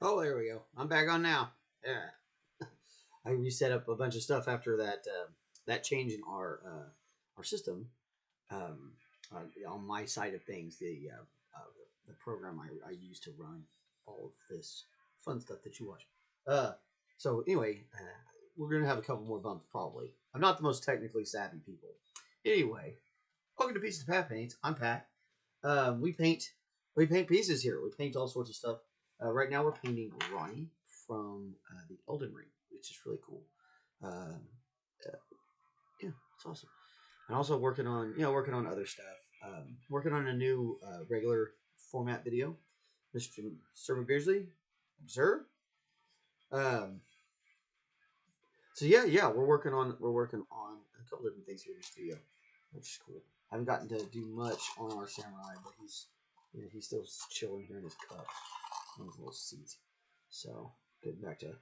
Oh, there we go. I'm back on now. Yeah, I reset up a bunch of stuff after that change in our system. Um, on my side of things, the program I use to run all of this fun stuff that you watch. Uh, so anyway, we're gonna have a couple more bumps probably. I'm not the most technically savvy people. Anyway, welcome to Pieces of Pat Paints. I'm Pat. We paint pieces here. We paint all sorts of stuff. Right now we're painting Ranni from the Elden Ring, which is really cool. Um, uh, yeah, it's awesome. And also working on other stuff. Working on a new regular format video, Mr. Server Beersley, observe. Um, so yeah, we're working on a couple different things here in the studio, which is cool. I haven't gotten to do much on our samurai, but he's still chilling here in his cup on his little seat. So getting back to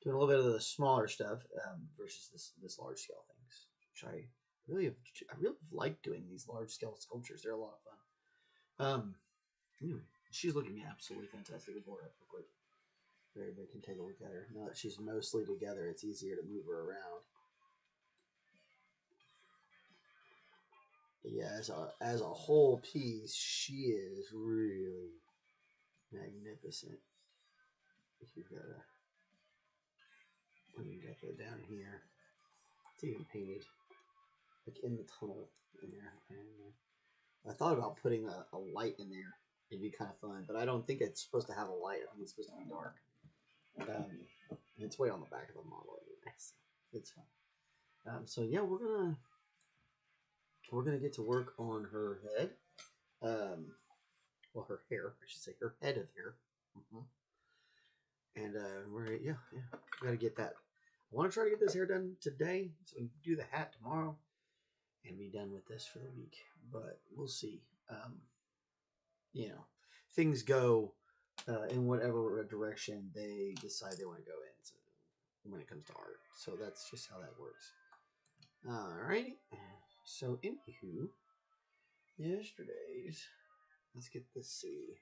doing a little bit of the smaller stuff versus this large scale things, which I really like doing these large scale sculptures. They're a lot of fun. Anyway, she's looking absolutely fantastic. We'll board up real quick. Everybody can take a look at her. Now that she's mostly together, it's easier to move her around. But yeah, as a whole piece, she is really magnificent. If you've got a, let me get that down here. It's even painted like in the tunnel in there. And I thought about putting a light in there. It'd be kind of fun, but I don't think it's supposed to have a light. I think it's supposed to be dark. It's way on the back of the model anyway, so it's fun. So yeah, we're gonna get to work on her head. Well, her hair, I should say, her head of hair. Mm-hmm. And we gotta get that. I want to try to get this hair done today, so we can do the hat tomorrow and be done with this for the week. But we'll see. Things go in whatever direction they decide they want to go in. So when it comes to art, so that's just how that works. Alrighty. So anywho, yesterday's. Let's get this see.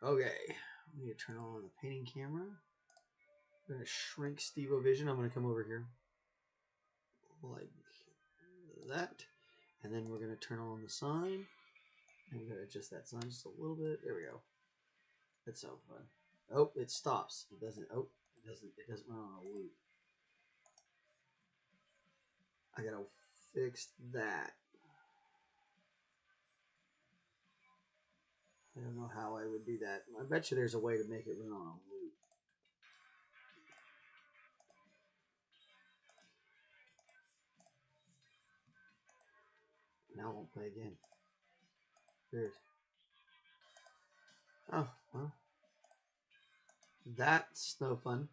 Okay, I'm gonna turn on the painting camera. I'm gonna shrink Stevo Vision. I'm gonna come over here like that, and then we're gonna turn on the sign. And we're gonna adjust that sign just a little bit. There we go. That's so fun. Oh, it stops. It doesn't. Oh, it doesn't. It doesn't run on a loop. I gotta fix that. I don't know how I would do that. I bet you there's a way to make it run on a loop. Now it won't play again. Weird. Oh, well. That's no fun.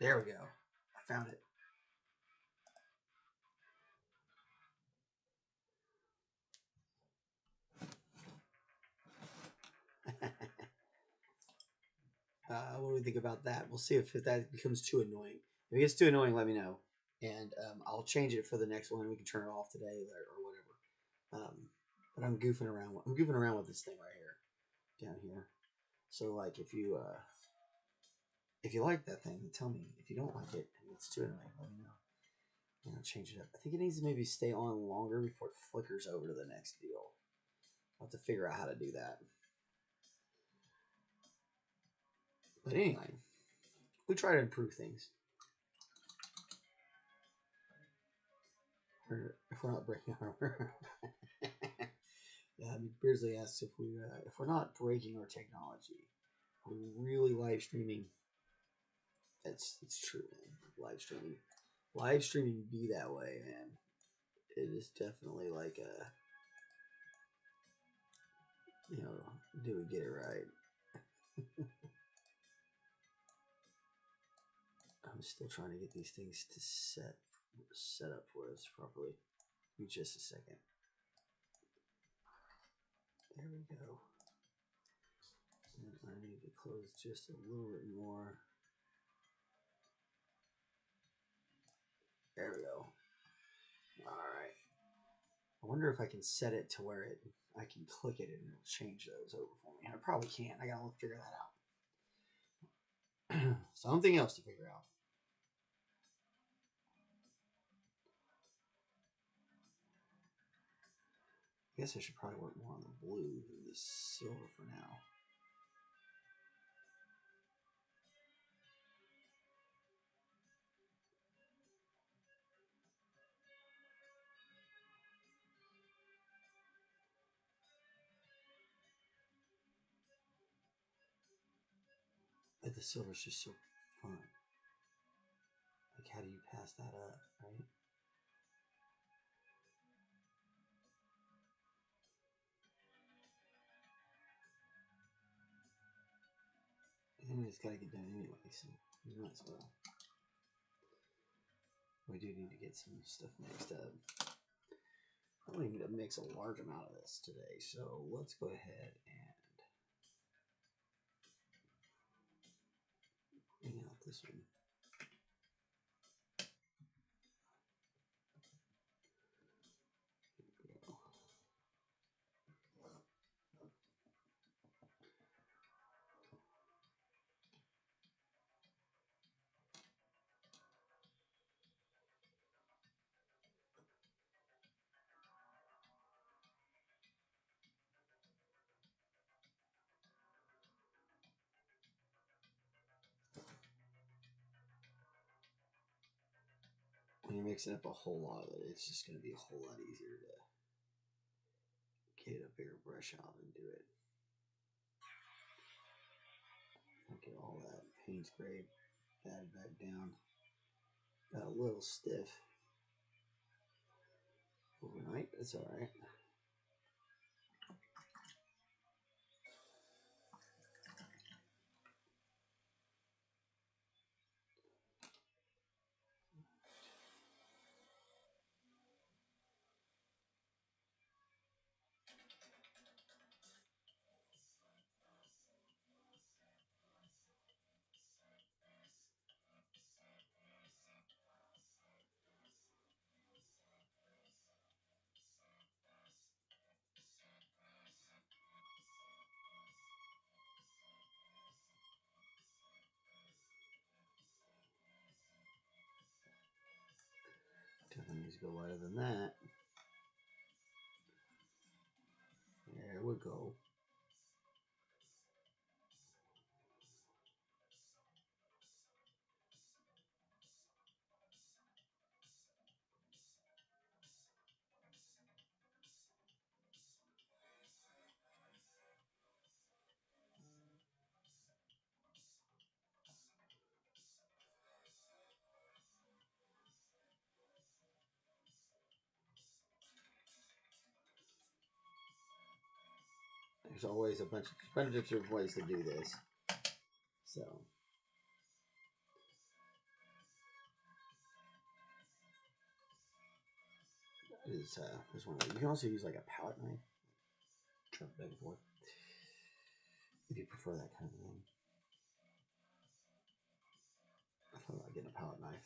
There we go. I found it. What do we think about that? We'll see if that becomes too annoying. If it gets too annoying, let me know, and I'll change it for the next one. We can turn it off today or whatever. But I'm goofing around. I'm goofing around with this thing right down here. So like if you like that thing, tell me. If you don't like it and it's too annoying, let me know. And I'll change it up. I think it needs to maybe stay on longer before it flickers over to the next deal. I'll have to figure out how to do that. But anyway, we try to improve things. If we're not breaking armor. Yeah, I mean, Beardsley asks if we're not breaking our technology, we're really live streaming. It's true, man. Live streaming be that way, man. It is definitely like a, do we get it right? I'm still trying to get these things to set up for us properly. Give me just a second. There we go. And I need to close just a little bit more. There we go. All right. I wonder if I can set it to where I can click it and it'll change those over for me. I probably can't. I gotta figure that out. Something else to figure out. I guess I should probably work more on the blue than the silver for now. But the silver's just so fun. Like, how do you pass that up, right? And it's got to get done anyway, so you might as well. We do need to get some stuff mixed up. I don't need to mix a large amount of this today, so let's go ahead and bring out this one. When you're mixing up a whole lot of it, it's just going to be a whole lot easier to get a bigger brush out and do it. Get all that paint spray batted back down. Got a little stiff overnight, but it's alright. Definitely needs to go lighter than that. There we go. There's always a bunch of different ways to do this. So there's one way. You can also use like a palette knife. Jump back and forth. If you prefer that kind of thing. I thought about getting a palette knife.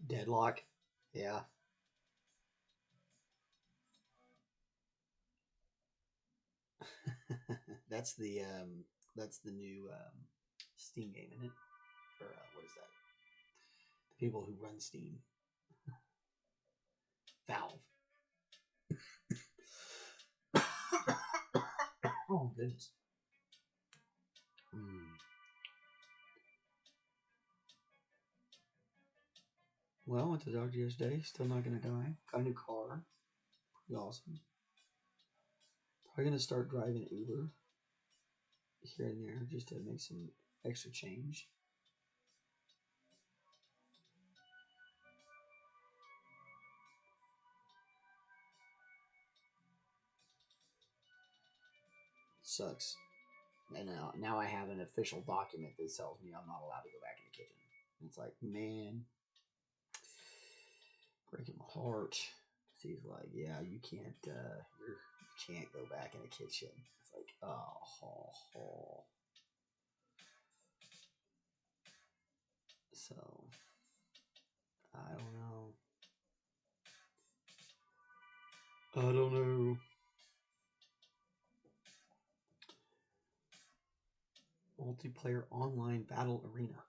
Deadlock. Yeah. that's the um that's the new Steam game, isn't it? Or what is that? The people who run Steam. Valve. Oh goodness. Mm. Well, I went to the doctor yesterday. Still not gonna die. Got a new car. Pretty awesome. Probably gonna start driving Uber here and there just to make some extra change. Sucks. And now I have an official document that tells me I'm not allowed to go back in the kitchen. It's like, man, breaking my heart. He's like, yeah, you can't go back in the kitchen. It's like, oh. So I don't know. I don't know. Multiplayer online battle arena.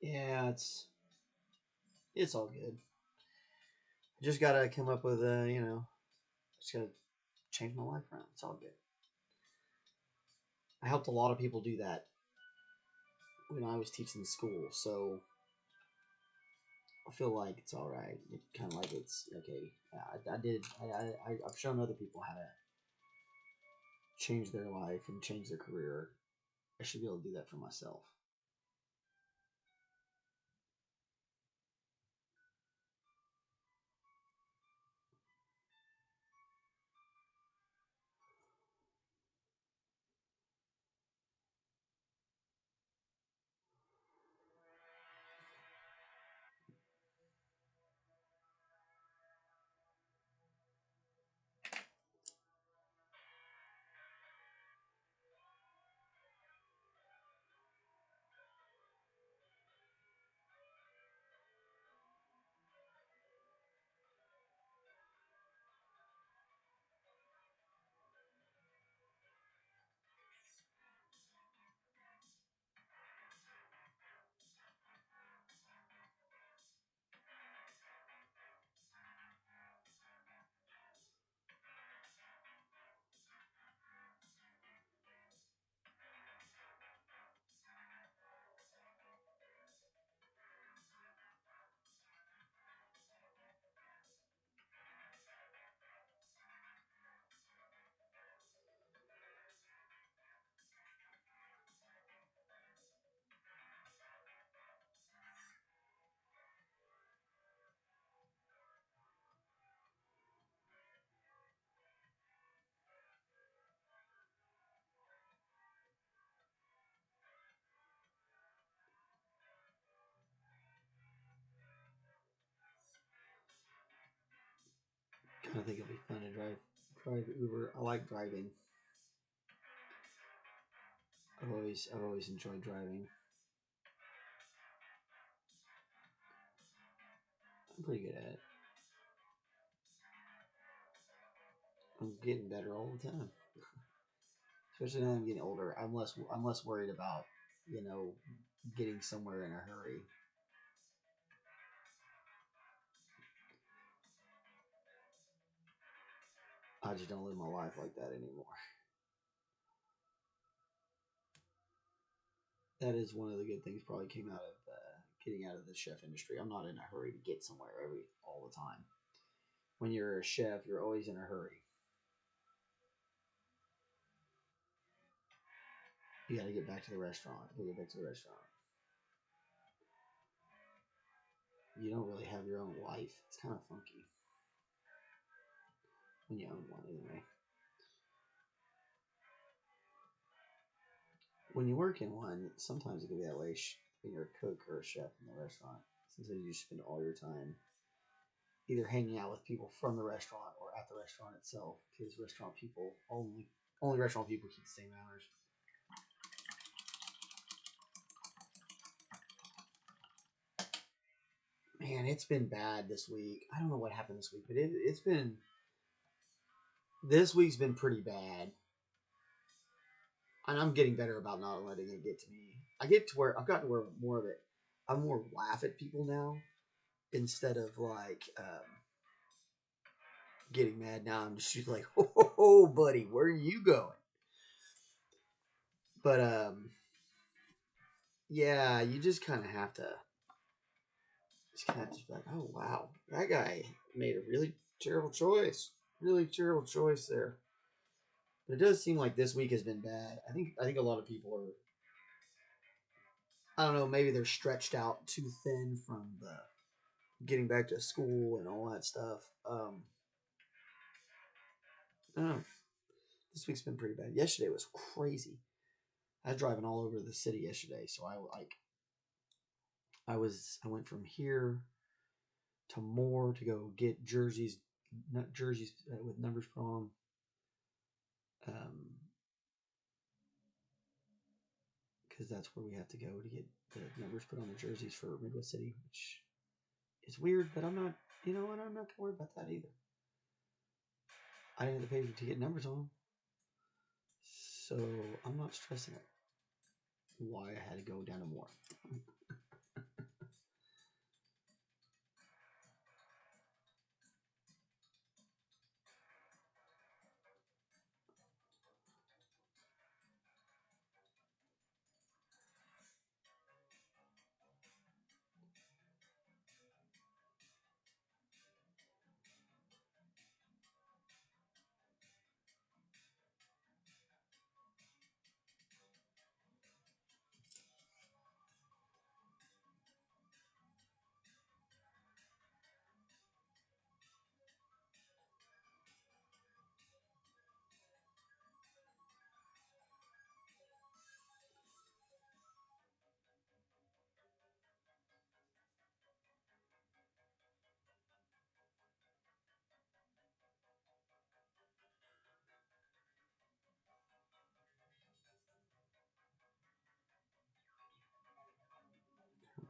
Yeah, it's all good. Just gotta come up with just gotta change my life around. It's all good. I helped a lot of people do that when I was teaching school, so I feel like it's all right. It kind of like it's okay. I did. I've shown other people how to change their life and change their career. I should be able to do that for myself. I think it'll be fun to drive Uber. I like driving. I've always enjoyed driving. I'm pretty good at it. I'm getting better all the time. Especially now I'm getting older. I'm less worried about you know getting somewhere in a hurry. I just don't live my life like that anymore. That is one of the good things probably came out of getting out of the chef industry. I'm not in a hurry to get somewhere all the time. When you're a chef, you're always in a hurry. You got to get back to the restaurant. You get back to the restaurant. You don't really have your own life. It's kind of funky when you own one, anyway. When you work in one, sometimes it can be that way when you're a cook or a chef in the restaurant. Sometimes you spend all your time either hanging out with people from the restaurant or at the restaurant itself, because restaurant people only restaurant people keep the same hours. Man, it's been bad this week. I don't know what happened this week, but it's been this week's been pretty bad, and I'm getting better about not letting it get to me. I get to where I've gotten to where more of it. I'm more laugh at people now instead of like getting mad. Now I'm just like, oh, buddy, where are you going? But yeah, you just kind of have to. Just kind of just be like, oh wow, that guy made a really terrible choice. Really terrible choice there. But it does seem like this week has been bad. I think a lot of people are. I don't know. Maybe they're stretched out too thin from the getting back to school and all that stuff. I don't know. This week's been pretty bad. Yesterday was crazy. I was driving all over the city yesterday, so I went from here to Moore to go get jerseys with numbers put on them. Because that's where we have to go to get the numbers put on the jerseys for Midwest City, which is weird, but I'm not, you know what, I'm not worried about that either. I didn't have to pay to get numbers on them, so I'm not stressing it. Why I had to go down to Moore.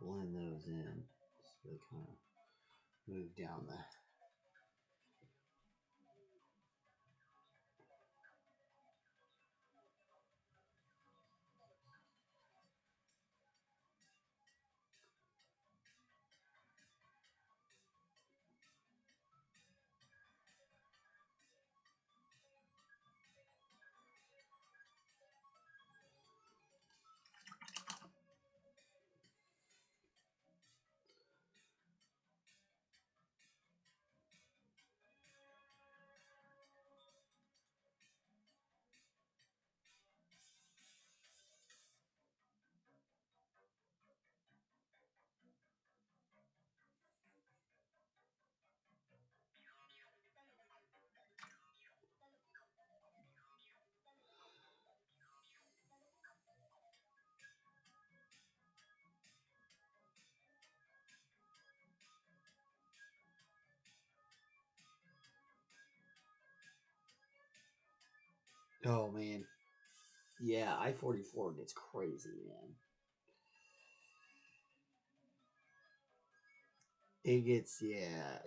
Blend those in so they kind of move down the. Oh man, yeah, I-44 gets crazy, man. It gets yeah.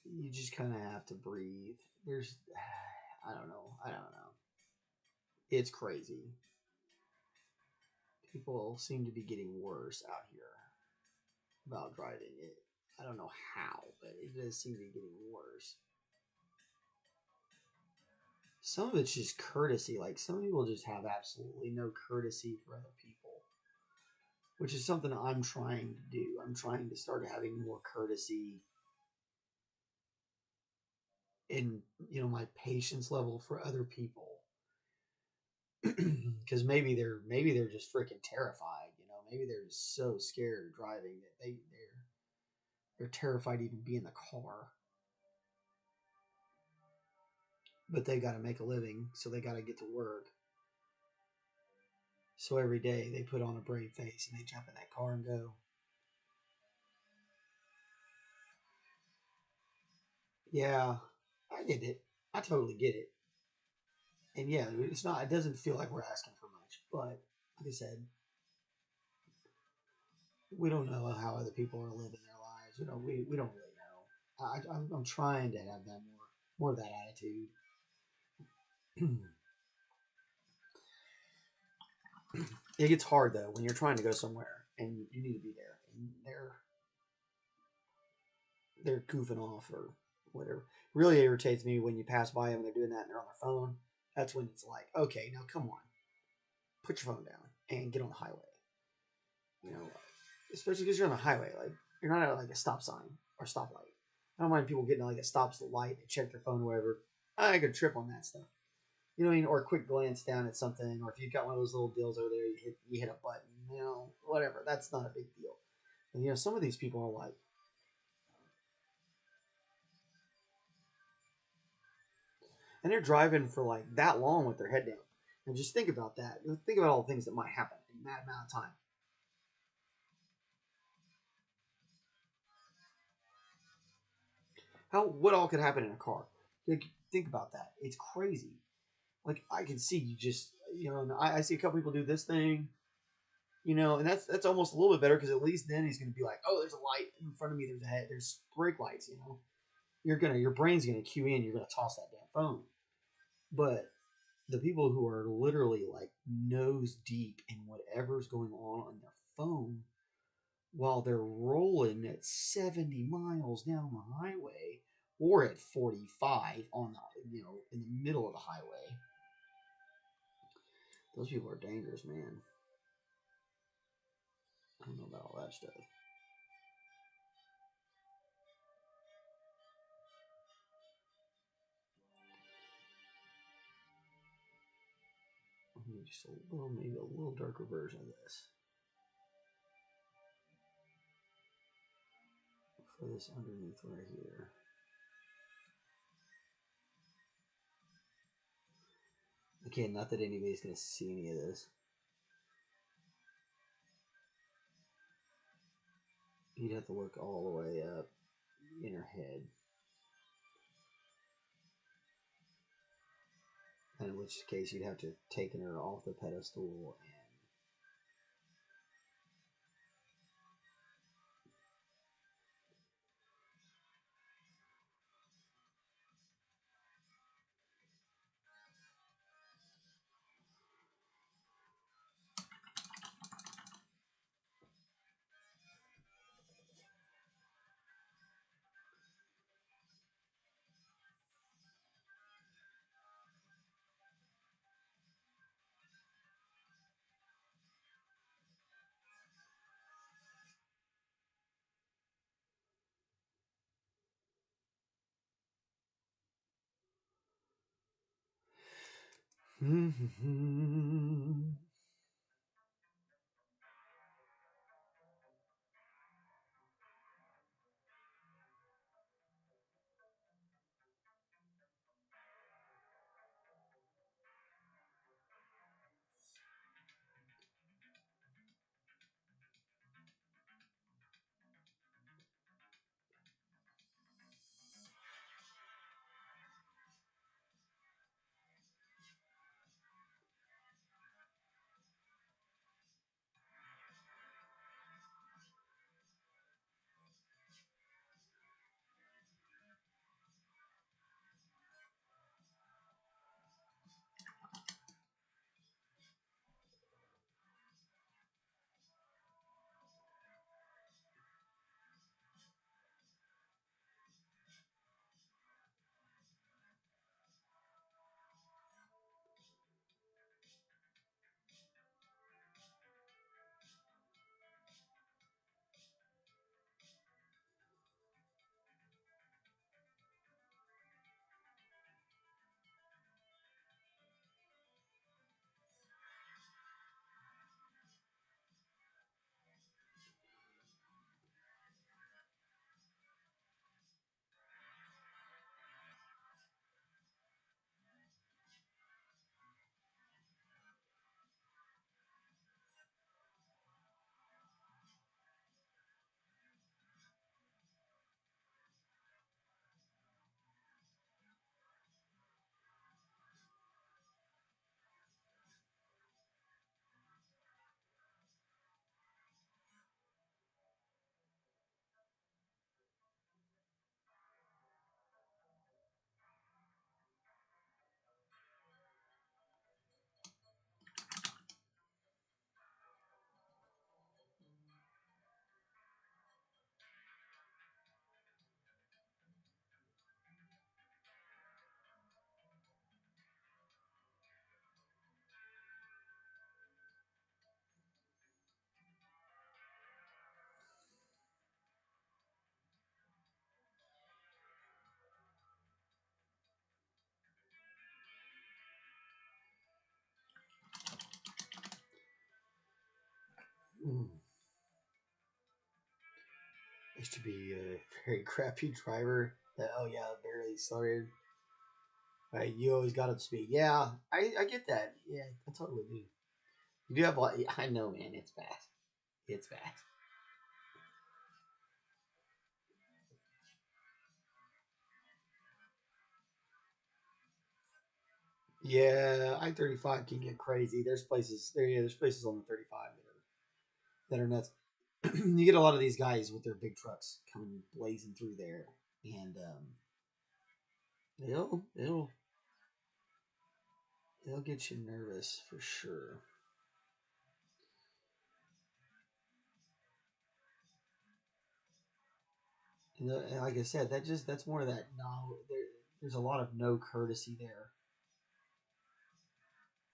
You just kind of have to breathe. There's, I don't know. I don't know. It's crazy. People seem to be getting worse out here about driving it. I don't know how, but it does seem to be getting worse. some of it's just courtesy. Like some people just have absolutely no courtesy for other people, which is something I'm trying to do. I'm trying to start having more courtesy in my patience level for other people. Because maybe they're just freaking terrified. Maybe they're just so scared of driving that they're terrified to even be in the car. But they got to make a living, so they got to get to work. So every day they put on a brave face and they jump in that car and go. Yeah, I get it. I totally get it. And yeah, it's not. It doesn't feel like we're asking for much, but like I said, we don't know how other people are living their lives. We don't really know. I'm trying to have that more of that attitude. It gets hard though when you're trying to go somewhere and you need to be there, and they're goofing off or whatever. Really irritates me when you pass by them and they're doing that and they're on their phone. That's when it's like, okay, now come on, put your phone down and get on the highway. You know, especially because you're on the highway, like you're not at like a stop sign or stoplight. I don't mind people getting like a stop light, they check their phone, or whatever. I could trip on that stuff. You know what I mean? Or a quick glance down at something, or if you've got one of those little deals over there, you hit a button, whatever. That's not a big deal. And some of these people are like, and they're driving for like that long with their head down. And just think about that. Think about all the things that might happen in that amount of time. What all could happen in a car? Like, think about that. It's crazy. Like I can see you just and I see a couple people do this thing, and that's almost a little bit better because at least then he's going to be like, oh, there's a light in front of me. There's brake lights. Your brain's gonna cue in. You're gonna toss that damn phone. But the people who are literally like nose deep in whatever's going on their phone while they're rolling at 70 miles down the highway or at 45 on the in the middle of the highway. Those people are dangerous, man. I don't know about all that stuff. Just maybe a little darker version of this for this underneath right here. Okay, not that anybody's gonna see any of this. You'd have to look all the way up in her head, and in which case you'd have to take her off the pedestal. And Mm. Used to be a very crappy driver. That, oh yeah, barely accelerated. Right, you always got up to speed. Yeah, I get that. Yeah, I totally do. You do have a lot. I know, man. It's bad. It's bad. Yeah, I-35 can get crazy. There's places there. Yeah, there's places on the 35 that are nuts. You get a lot of these guys with their big trucks coming blazing through there, and it'll it'll get you nervous for sure. And like I said, that's more of that. No, there's a lot of no courtesy there,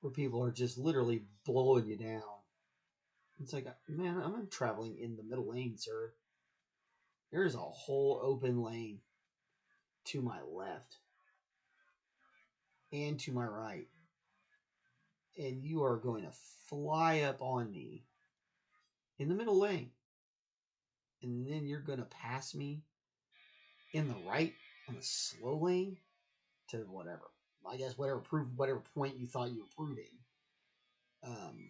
where people are just literally blowing you down. It's like, man, I'm traveling in the middle lane, sir. There is a whole open lane to my left and to my right, and you are going to fly up on me in the middle lane, and then you're going to pass me in the right on the slow lane to whatever. I guess whatever point you thought you were proving. Um,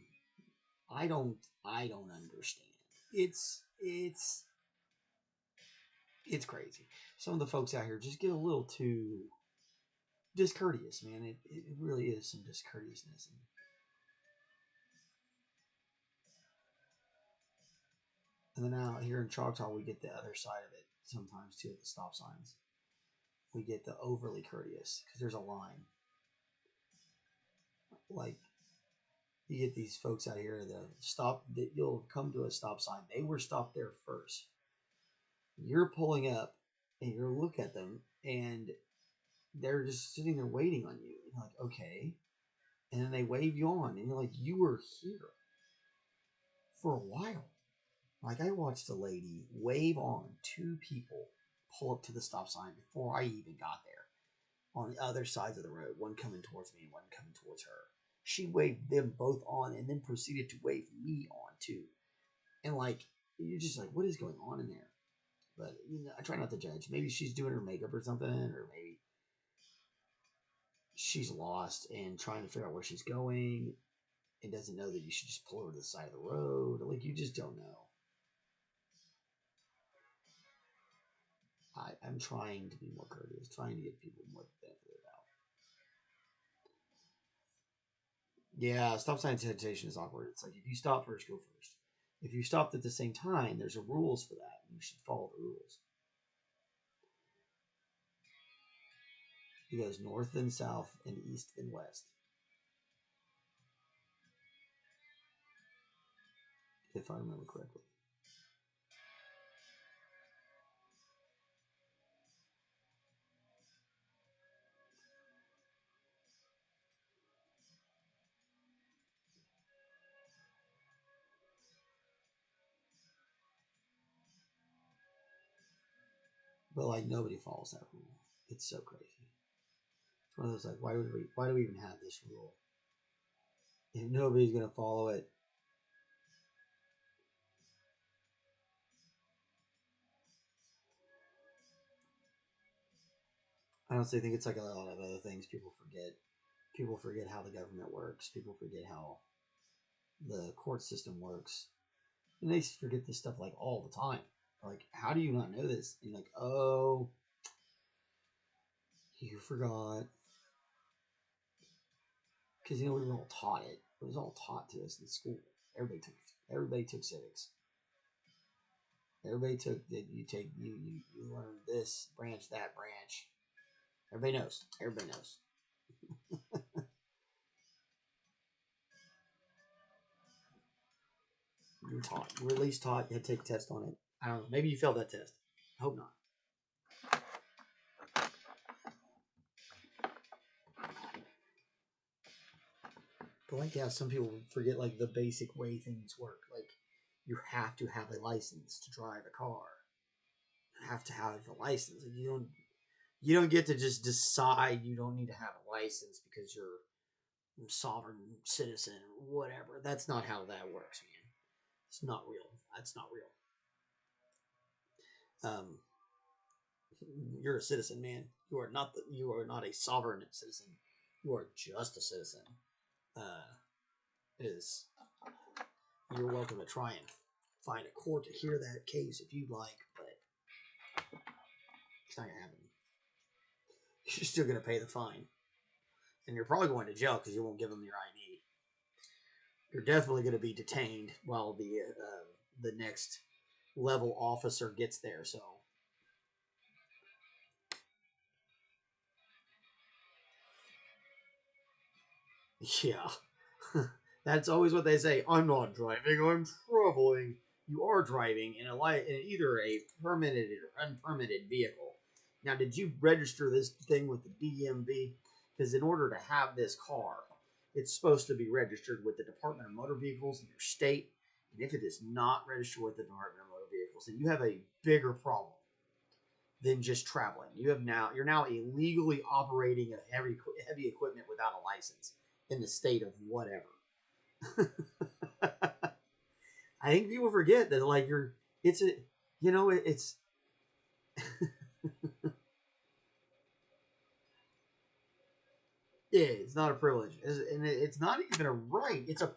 I don't understand. It's it's crazy. Some of the folks out here just get a little too discourteous, man. It really is some discourteousness. And then out here in Choctaw, we get the other side of it sometimes too at the stop signs. We get the overly courteous because there's a line. Like you get these folks out here that you'll come to a stop sign. They were stopped there first. You're pulling up and you look at them and they're just sitting there waiting on you. And you're like, okay. And then they wave you on and you're like, you were here for a while. Like I watched a lady wave on two people pull up to the stop sign before I even got there on the other sides of the road, one coming towards me and one coming towards her. She waved them both on and then proceeded to wave me on too. And like you're just like, what is going on in there? But I try not to judge. Maybe she's doing her makeup or something, or maybe she's lost and trying to figure out where she's going and doesn't know that you should just pull her to the side of the road. Like you just don't know. I'm trying to be more courteous, trying to give people more benefit of the doubt. Yeah, stop sign citation is awkward. It's like if you stop first, go first. If you stopped at the same time, there's a rules for that. And you should follow the rules. It goes north and south and east and west, if I remember correctly. But like nobody follows that rule. It's so crazy. It's one of those like why do we even have this rule? If nobody's gonna follow it, I honestly think it's like a lot of other things people forget. People forget how the government works. People forget how the court system works. And they forget this stuff like all the time. Like, how do you not know this? And you're like, oh, you forgot. Because we were all taught it. It was all taught to us in school. Everybody took everybody took civics. Everybody took that you learn this branch, that branch. Everybody knows. Everybody knows. You were taught. You were at least taught. You had to take a test on it. I don't know. Maybe you failed that test. I hope not. But like, yeah, some people forget like the basic way things work. Like, you have to have a license to drive a car. You have to have a license. Like, you don't get to just decide you don't need to have a license because you're a sovereign citizen or whatever. That's not how that works, man. It's not real. That's not real. You're a citizen, man. You are not. You are not a sovereign citizen. You are just a citizen. Is You're welcome to try and find a court to hear that case if you'd like, but it's not gonna happen. You're still gonna pay the fine, and you're probably going to jail because you won't give them your ID. You're definitely going to be detained while the next level officer gets there. So, yeah, that's always what they say. I'm not driving. I'm traveling. You are driving in either a permitted or unpermitted vehicle. Now, did you register this thing with the DMV? Because in order to have this car, it's supposed to be registered with the Department of Motor Vehicles in your state. And if it is not registered with the Department of Motor Vehicles, then you have a bigger problem than just traveling. You're now illegally operating a heavy equipment without a license in the state of whatever. I think people forget that it's yeah, it's not a privilege, and it's not even a right. It's a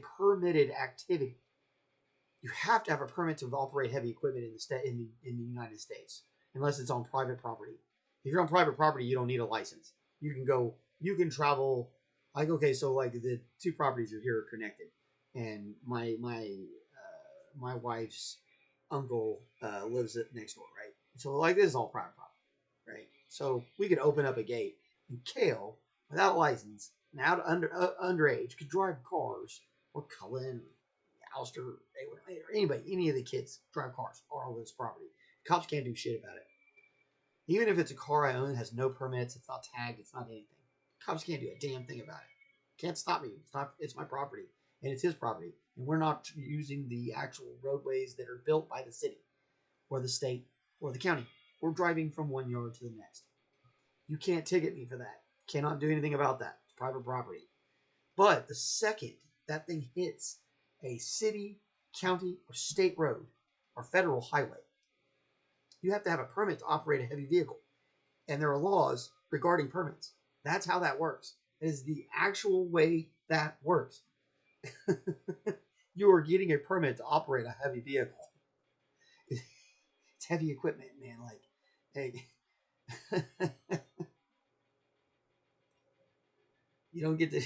permitted activity. You have to have a permit to operate heavy equipment in the United States, unless it's on private property. If you're on private property, you don't need a license. You can travel. Like, okay, so like the two properties are here are connected, and my wife's uncle lives next door, right? So like this is all private property, right? So we could open up a gate, and Kale, without a license, now underage, could drive cars, or Cullen, Alistair, anybody, any of the kids drive cars all over this property. Cops can't do shit about it. Even if it's a car I own, has no permits, it's not tagged, it's not anything. Cops can't do a damn thing about it. Can't stop me. It's my property, and it's his property, and we're not using the actual roadways that are built by the city, or the state, or the county. We're driving from one yard to the next. You can't ticket me for that. Cannot do anything about that. It's private property. But the second that thing hits a city, county, or state road, or federal highway, you have to have a permit to operate a heavy vehicle. And there are laws regarding permits. That's how that works. It is the actual way that works. You are getting a permit to operate a heavy vehicle. It's heavy equipment, man. Like, hey, you don't get to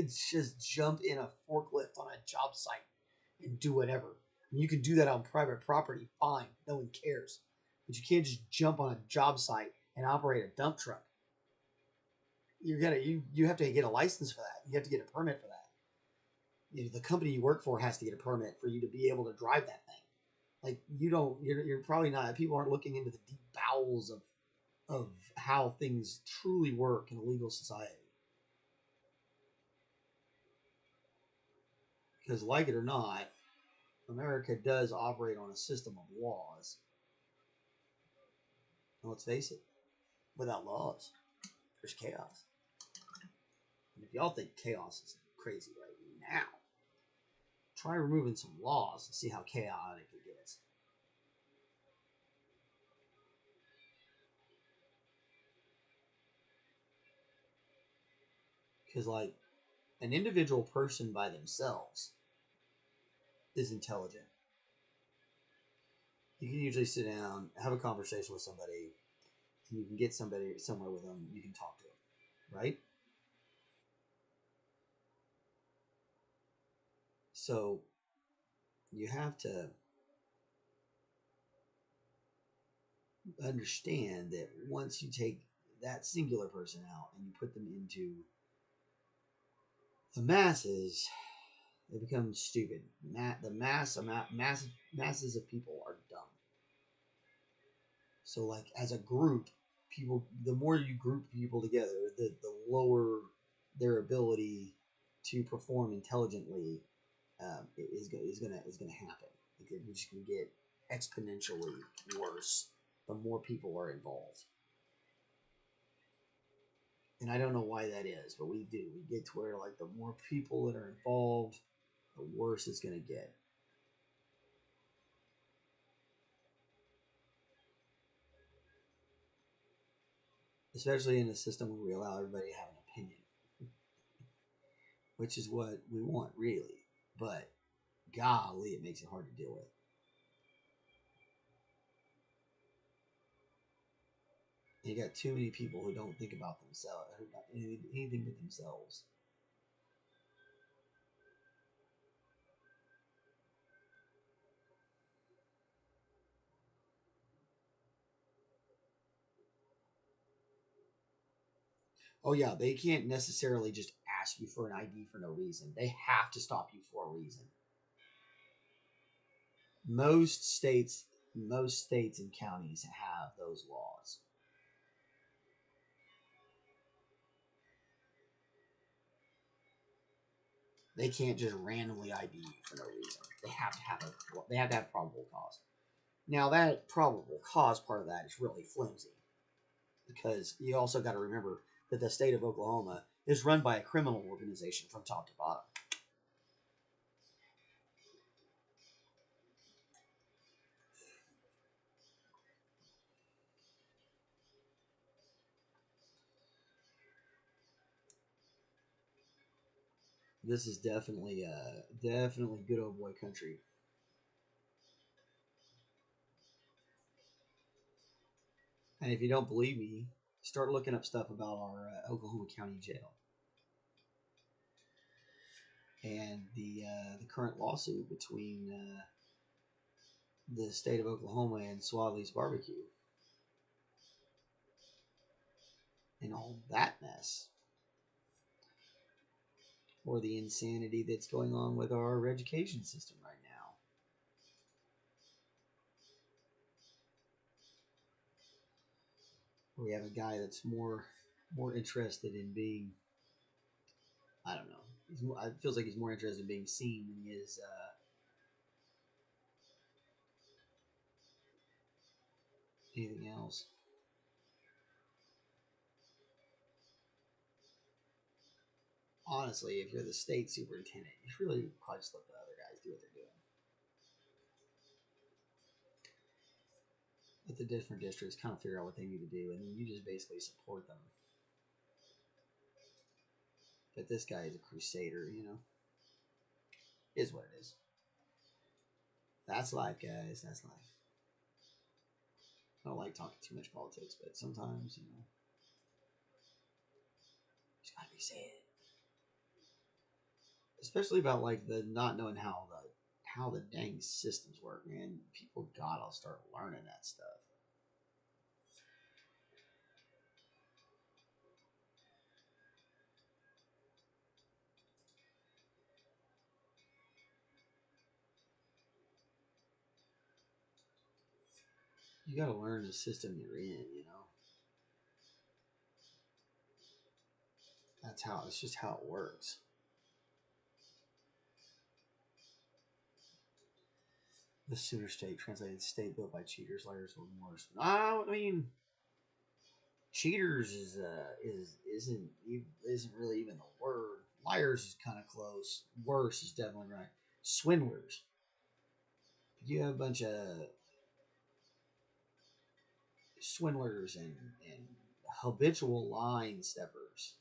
just jump in a forklift on a job site and do whatever. You can do that on private property, fine. No one cares. But you can't just jump on a job site and operate a dump truck. You have to get a license for that. You have to get a permit for that. The company you work for has to get a permit for you to be able to drive that thing. Like, you're probably not. People aren't looking into the deep bowels of how things truly work in a legal society. Because, like it or not, America does operate on a system of laws. And let's face it, without laws, there's chaos. And if y'all think chaos is crazy right now, try removing some laws and see how chaotic it gets. Because, like, an individual person by themselves is intelligent. You can usually sit down, have a conversation with somebody, and you can get somebody somewhere with them. You can talk to them, right? So you have to understand that once you take that singular person out and you put them into the masses, they become stupid. Masses of people are dumb. So, like, as a group, the more you group people together, the lower their ability to perform intelligently is gonna happen. It's just gonna get exponentially worse the more people are involved. And I don't know why that is, but we do. We get to where, like, the more people that are involved, the worse it's going to get. Especially in a system where we allow everybody to have an opinion, which is what we want, really. But golly, it makes it hard to deal with. You got too many people who don't think about themselves, who not anything but themselves. Oh yeah, they can't necessarily just ask you for an ID for no reason. They have to stop you for a reason. Most states, most states and counties have those laws. They can't just randomly ID you for no reason. They have to have probable cause. Now that probable cause part of that is really flimsy because you also got to remember that the state of Oklahoma is run by a criminal organization from top to bottom. This is definitely good old boy country. And if you don't believe me, start looking up stuff about our Oklahoma County Jail and the current lawsuit between the state of Oklahoma and Swadley's Barbecue and all that mess, or the insanity that's going on with our education system right now. We have a guy that's more interested in being, I don't know. It feels like he's more interested in being seen than he is anything else. Honestly, if you're the state superintendent, you should really probably just let the other guys do what they're doing. Let the different districts kind of figure out what they need to do, and then you just basically support them. But this guy is a crusader, you know? Is what it is. That's life, guys. That's life. I don't like talking too much politics, but sometimes, you know, it's gotta be said. Especially about like the not knowing how the dang systems work, man. People gotta start learning that stuff. You gotta learn the system you're in, you know. It's just how it works. The Sooner State translated state built by cheaters, liars, or remorse. I mean, cheaters isn't really even the word. Liars is kind of close. Worse is definitely right. Swindlers. You have a bunch of swindlers and habitual line steppers.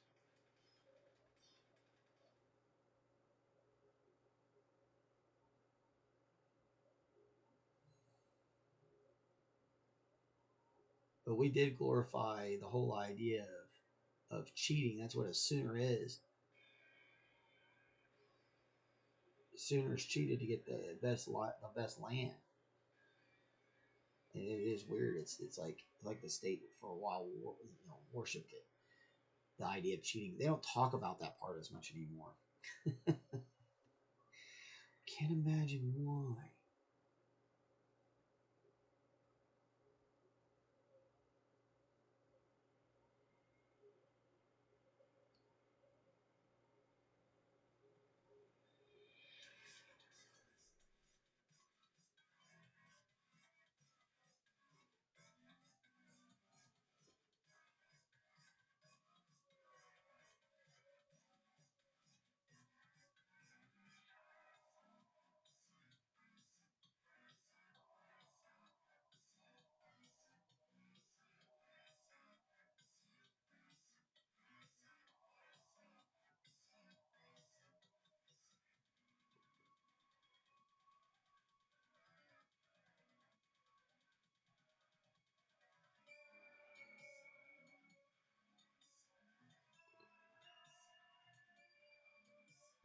But we did glorify the whole idea of cheating. That's what a Sooner is. Sooners cheated to get the best land. And it is weird. It's like the state for a while, worshipped it. The idea of cheating. They don't talk about that part as much anymore. Can't imagine why.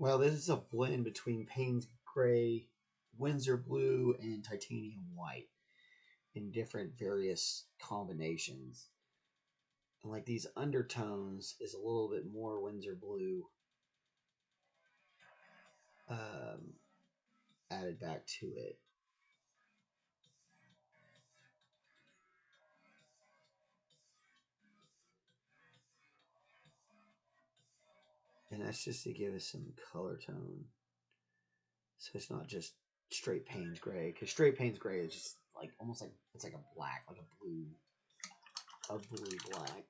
Well, this is a blend between Payne's Gray, Winsor Blue, and Titanium White in different various combinations. And like these undertones is a little bit more Winsor Blue um, added back to it. And that's just to give us some color tone. So it's not just straight Payne's Gray, because straight Payne's Gray is just like almost like it's like a black, like a blue black.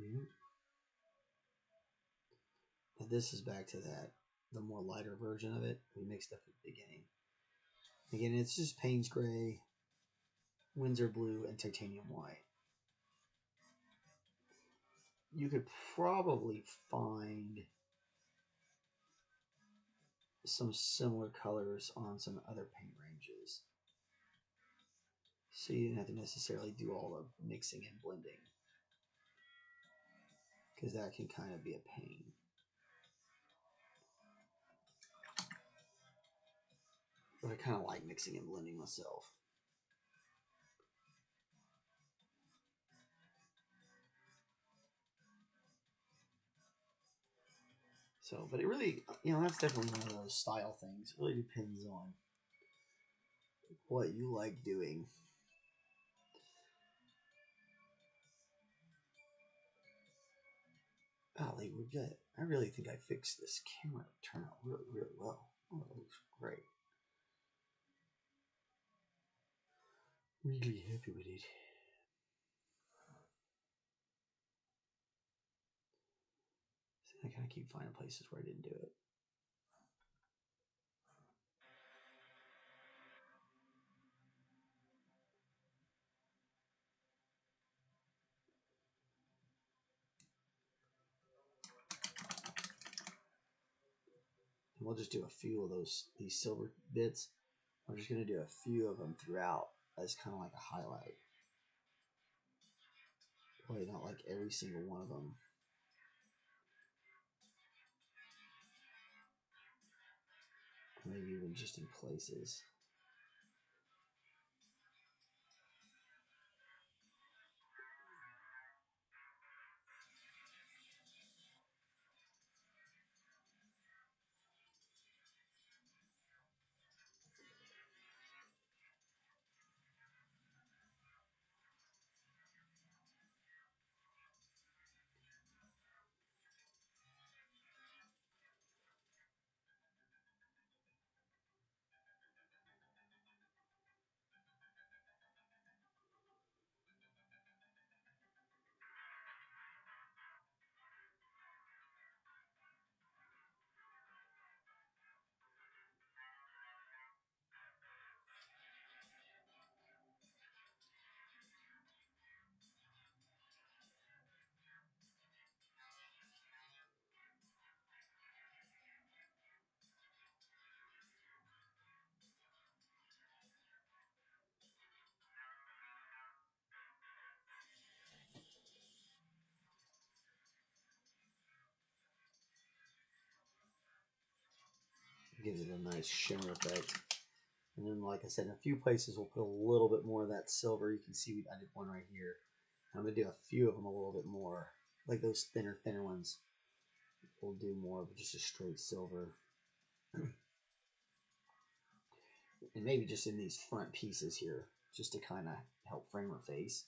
Mm-hmm. And this is back to that the more lighter version of it we mixed up at the beginning. Again, it's just Payne's Gray, Winsor Blue, and Titanium White. You could probably find some similar colors on some other paint ranges. So you didn't have to necessarily do all the mixing and blending, because that can kind of be a pain. But I kind of like mixing and blending myself. So, but it really, that's definitely one of those style things. It really depends on what you like doing. Golly, I really think I fixed this camera to turn out really, really well. Oh, it looks great. Really happy with it. I kind of keep finding places where I didn't do it. And we'll just do a few of these silver bits. I'm just going to do a few of them throughout as kind of like a highlight. Probably not like every single one of them. Maybe even just in places. It gives it a nice shimmer effect. And then, like I said, in a few places we'll put a little bit more of that silver. You can see I did one right here. I'm going to do a few of them a little bit more. Like those thinner ones. We'll do more of just a straight silver. And maybe just in these front pieces here, just to kind of help frame her face.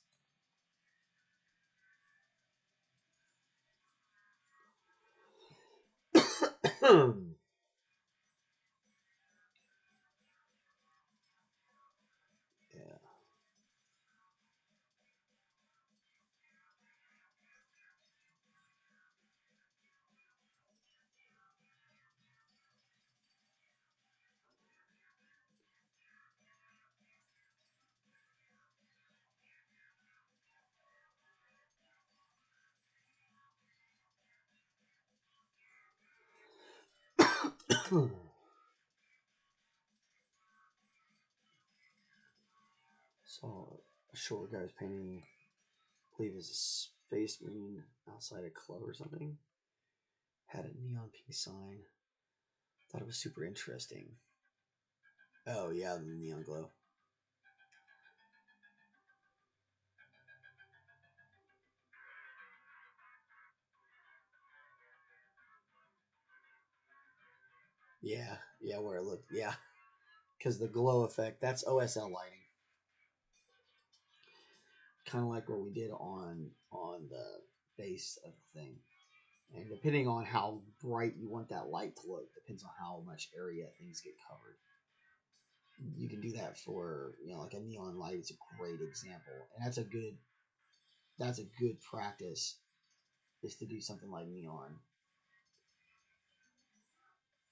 Yeah. So, a short guy's painting believe is a space marine outside of Clo or something. Had a neon pink sign. Thought it was super interesting. Oh yeah, the neon glow. Yeah, yeah, where it looked, yeah, because the glow effect, that's OSL lighting. Kind of like what we did on the base of the thing. And depending on how bright you want that light to look, depends on how much area things get covered. You can do that for, you know, like a neon light is a great example, and that's a good practice, is to do something like neon,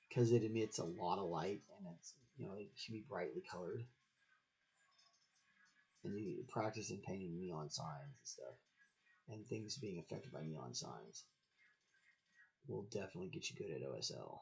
because it emits a lot of light, and it's, you know, it should be brightly colored. And you practice in painting neon signs and stuff, and things being affected by neon signs will definitely get you good at OSL.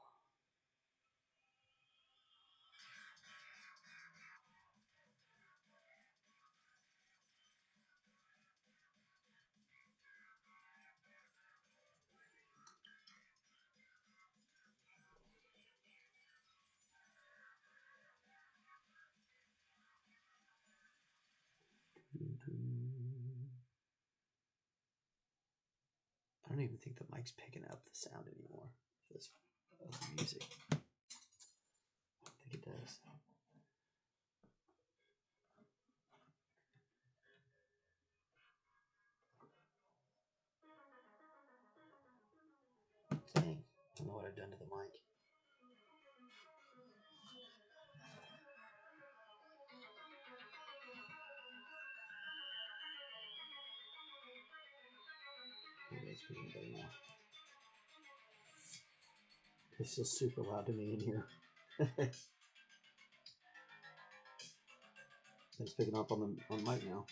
I don't even think the mic's picking up the sound anymore of the music. I don't think it does. Dang, I don't know what I've done to the mic. Maybe it's picking better now. It's still super loud to me in here. It's picking up on the mic now.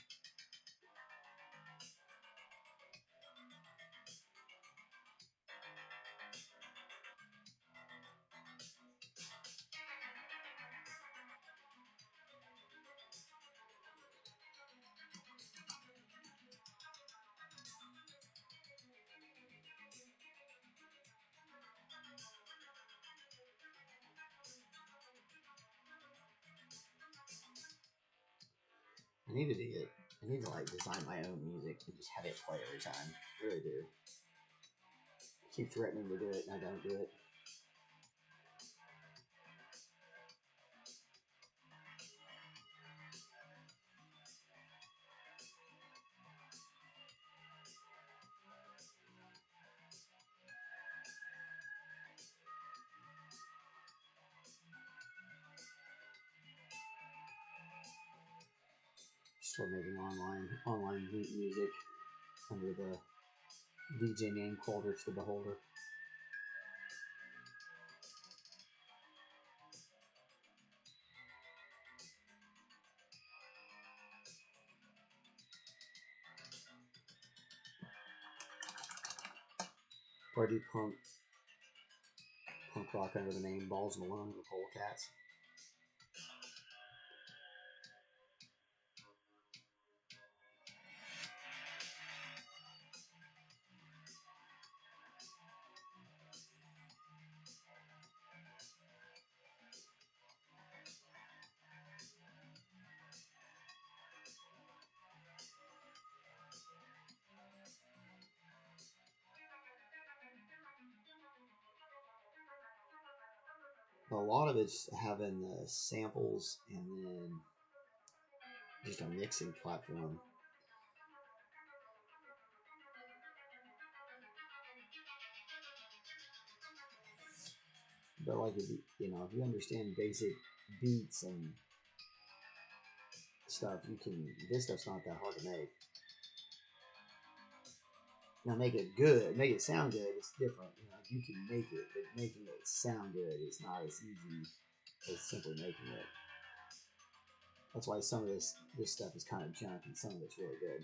I need to like design my own music and just have it play every time. I really do. I keep threatening to do it and I don't do it. Start making online music under the DJ name called Rich the Beholder. Or I do punk rock under the name Balls Malone and the Polecats. A lot of it's having the samples and then just a mixing platform. But like if if you understand basic beats and stuff, this stuff's not that hard to make. Now make it good, make it sound good, it's different. You can make it, but making it sound good is not as easy as simply making it. That's why some of this stuff is kind of junk and some of it's really good.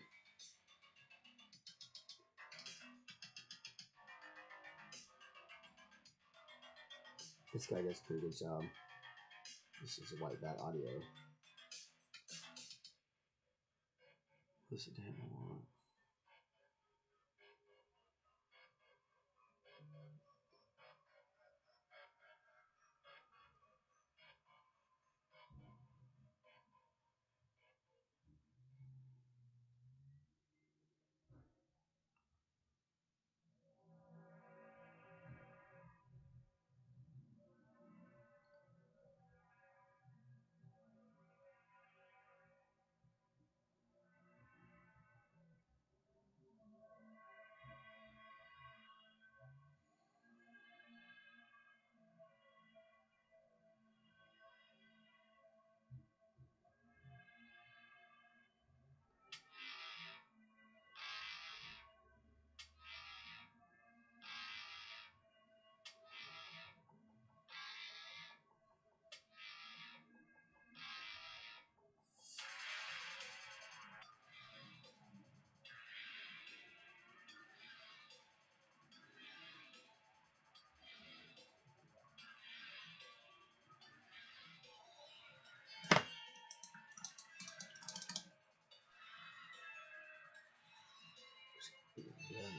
This guy does a pretty good job. This is a white bat audio. Listen to him a lot.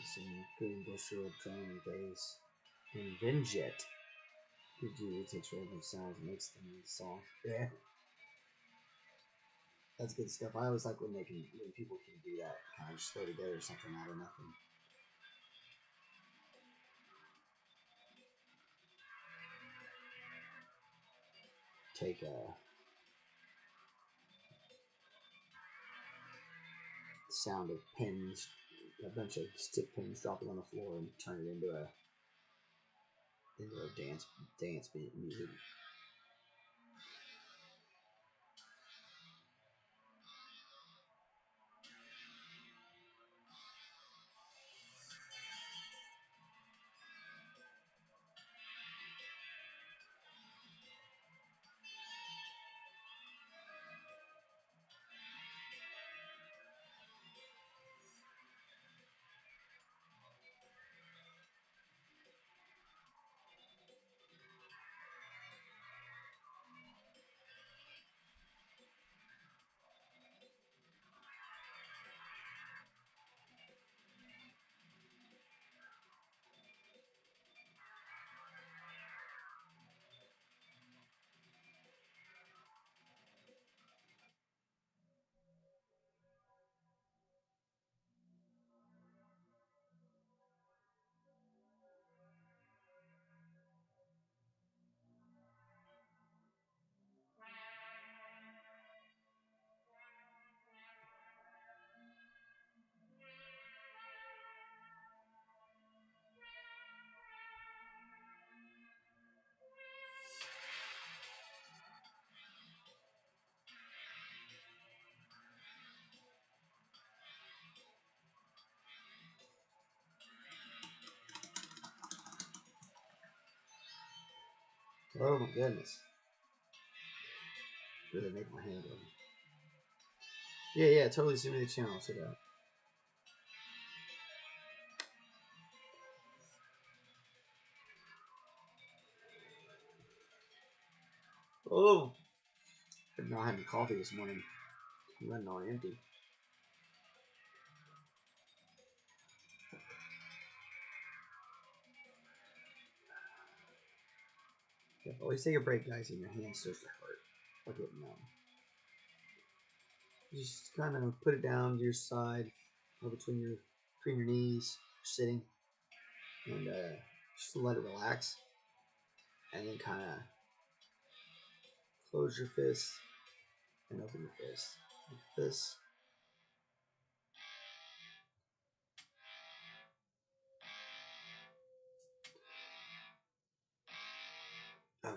some good industrial drum bass. And Venjet. It takes random sounds and makes them into songs. Yeah. That's good stuff. I always like when people can do that, kind of just throw together something out of nothing. Take a sound of pins, a bunch of stick pins dropping on the floor, and turn it into a dance beat music. Oh my goodness. Really make my hand go. Yeah, totally send me the channel, check it out. Oh! I've not had any coffee this morning. I'm running on empty. Yeah, always take a break, guys, and your hand starts to hurt. Or get numb. Just kind of put it down to your side, or between your knees, sitting, and just let it relax, and then kind of close your fist and open your fist like this. Okay.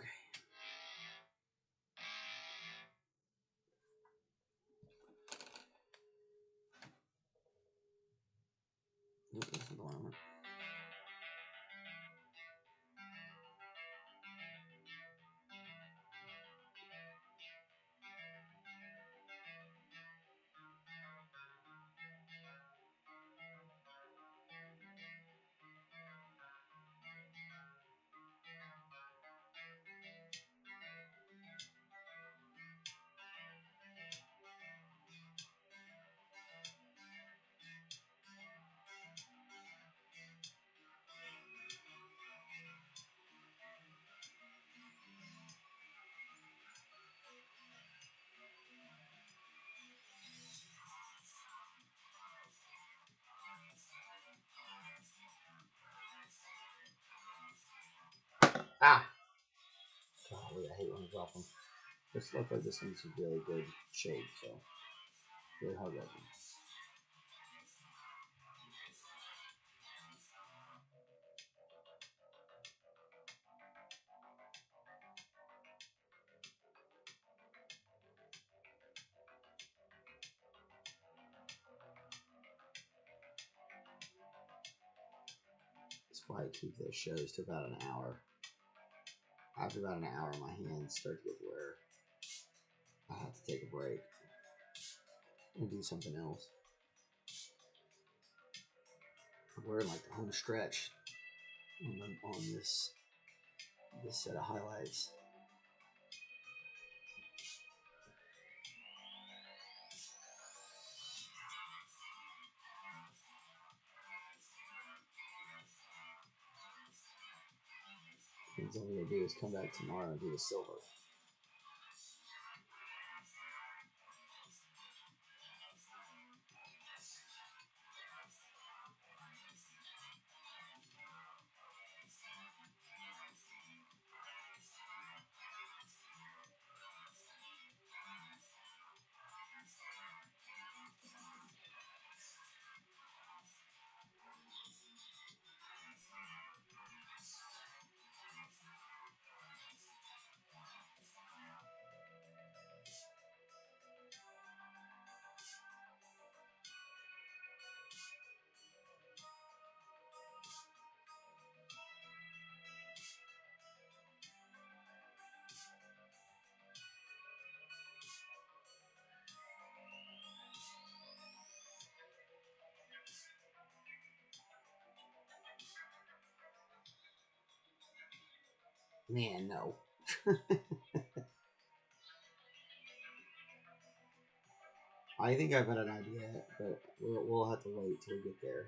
This is the one. Ah! Golly, I hate when I drop them. This looks like this one's a really good shade, so really hard resin. That's why I keep those shows to about an hour. After about an hour, my hands start to get where I have to take a break and do something else. We're in like the home stretch on this set of highlights. all we gotta do is come back tomorrow and do the silver. Man, no. I think I've got an idea, but we'll have to wait till we get there.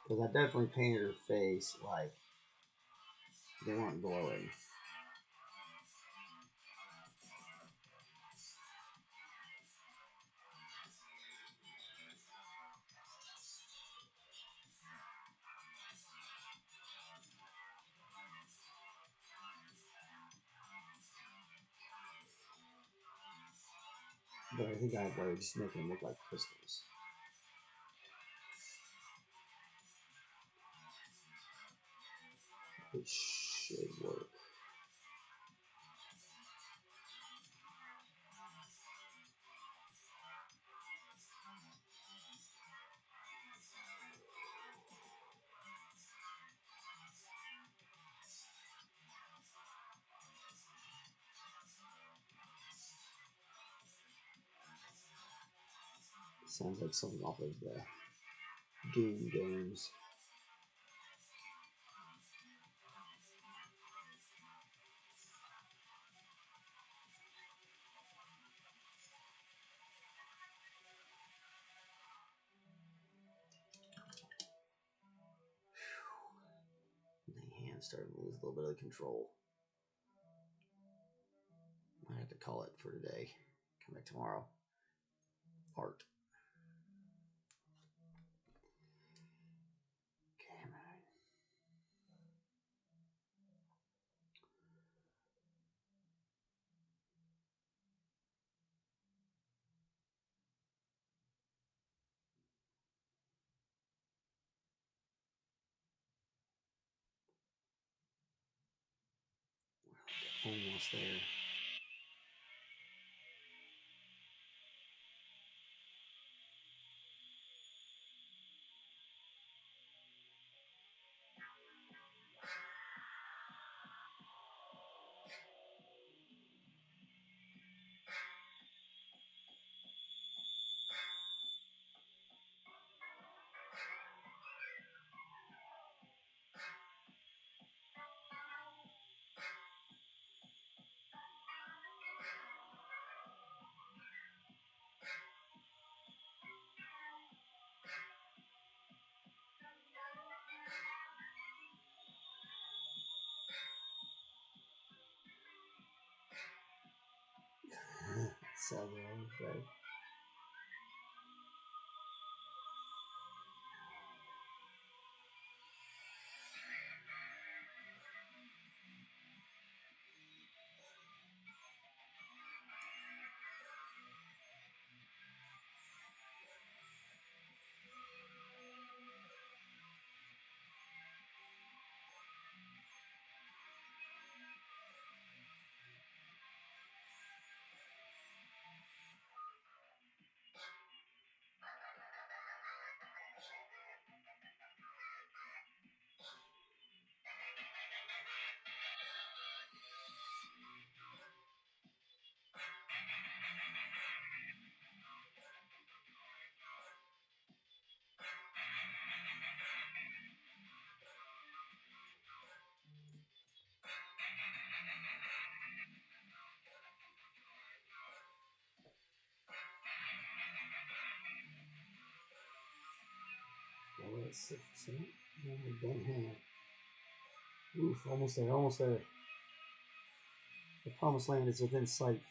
Because I definitely painted her face like they weren't glowing. But I think I have ways just making them look like crystals. It should work. Sounds like something off of the Doom games. My hand's starting to lose a little bit of control. Might have to call it for today. Come back tomorrow. Art. Come on. Almost there. So right. That's 6%. We've done half. Oof, almost there, almost there. The promised land is within sight.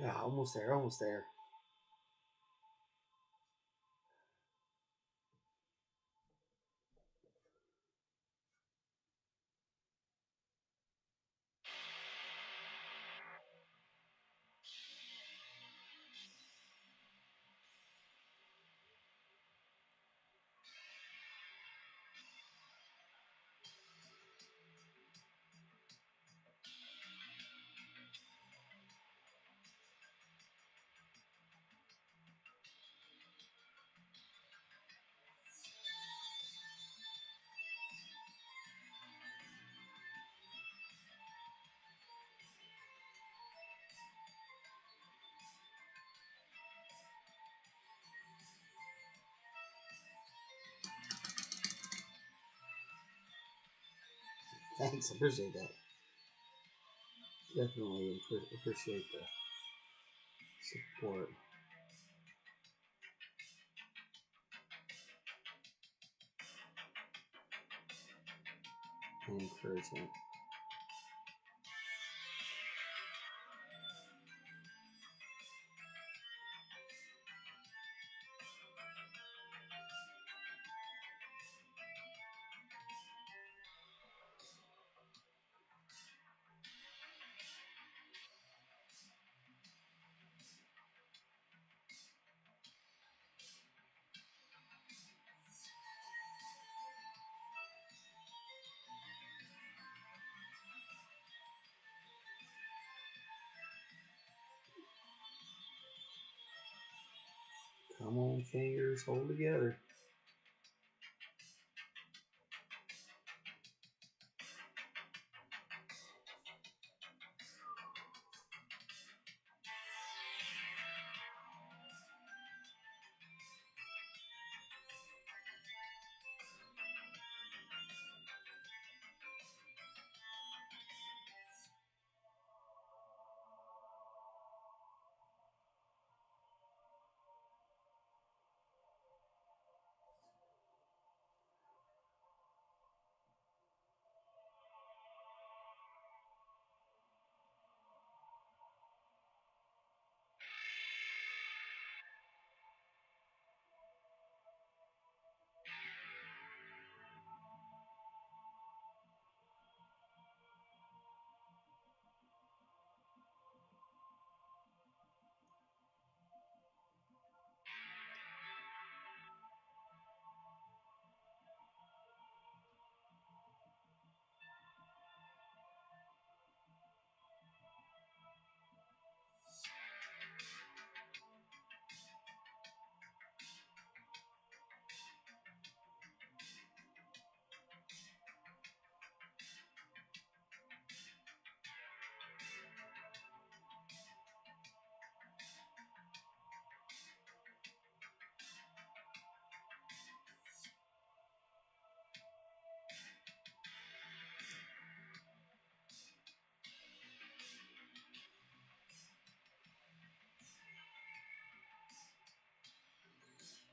Yeah, almost there, almost there. Thanks, I appreciate that. Definitely appreciate the support and encouragement. Come on, fingers, hold together.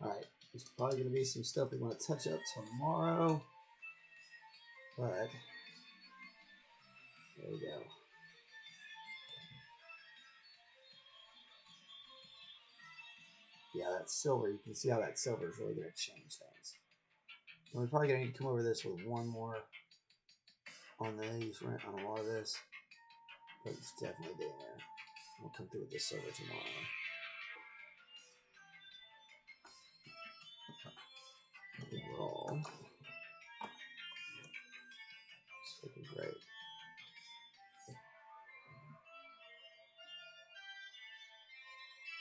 Alright, there's probably going to be some stuff we want to touch up tomorrow. But, there we go. Yeah, that silver, you can see how that silver is really going to change things. And we're probably going to need to come over this with one more on these, right, on a lot of this. But it's definitely there. We'll come through with this silver tomorrow. Overall, it's looking great.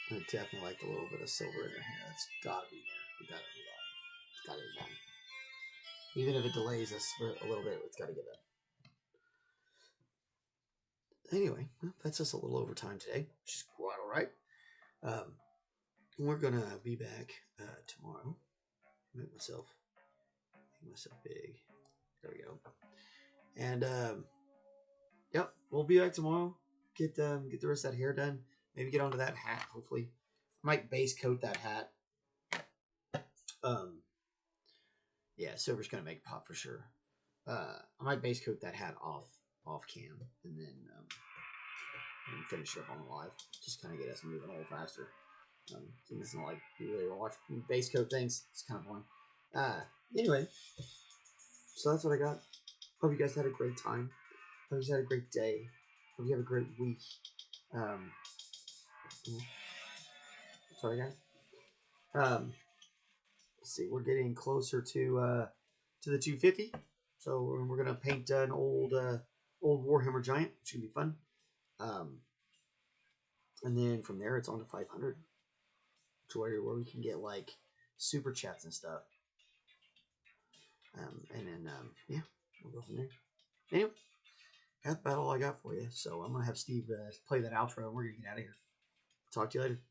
I definitely like a little bit of silver in here. That's got to be there. We got to do that. It's got to be done. Even if it delays us for a little bit, it's got to get done. Anyway, well, that's just a little overtime today, which is quite all right. We're going to be back tomorrow. Make myself big. There we go. And, yep, we'll be back tomorrow. Get the rest of that hair done. Maybe get onto that hat, hopefully. I might base coat that hat. Yeah, silver's gonna make pop for sure. I might base coat that hat off cam and then finish it up on the live. Just kind of get us moving a little faster. It's not like you really watch base coat things. It's kind of boring. Anyway, so that's what I got. Hope you guys had a great time. Hope you guys had a great day. Hope you have a great week. Sorry, guys. Let's see. We're getting closer to the 250. So we're gonna paint an old Warhammer Giant, which is gonna be fun. And then from there, it's on to 500, to where we can get like super chats and stuff. And then yeah, we'll go from there. Anyway, that's about all I got for you. So I'm gonna have Steve play that outro, and we're gonna get out of here. Talk to you later.